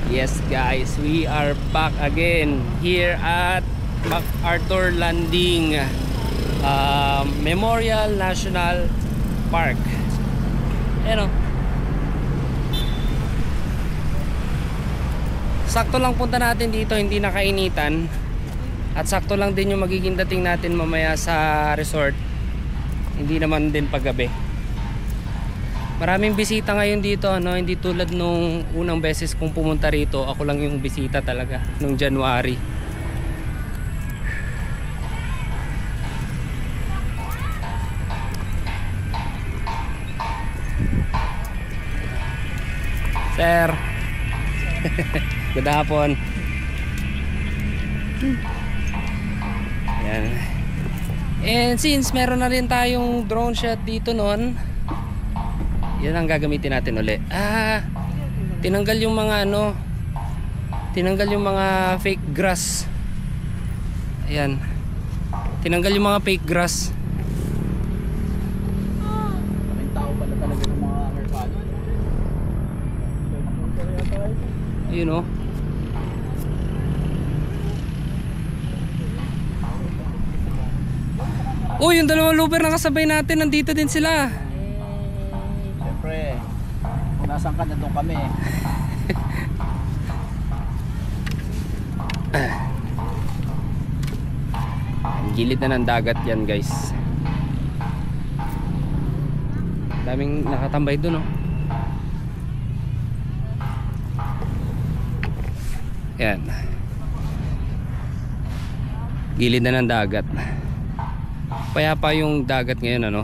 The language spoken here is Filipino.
Yes guys, we are back again here at MacArthur Landing Memorial National Park. Ayan o. Sakto lang punta natin dito, hindi nakainitan. At sakto lang din yung magiging dating natin mamaya sa resort. Hindi naman din paggabi. Maraming bisita ngayon dito, no? Hindi tulad nung unang beses kong pumunta rito. Ako lang yung bisita talaga nung January. Sir. Good hapon. Yan. And since meron na rin tayong drone shot dito noon, yan ang gagamitin natin uli. Tinanggal yung mga tinanggal yung mga fake grass. Ayan. Tinanggal yung mga fake grass. Maraming tao pala talaga ng mga Amerikano. Ayun o. Uy, yung dalawang looper na kasabay natin, nandito din sila. Siyempre, kung nasan ka, nandun kami. Ang gilid na ng dagat yan guys. Daming nakatambay dun oh. Yan. Gilid na ng dagat. Payapa yung dagat ngayon ano.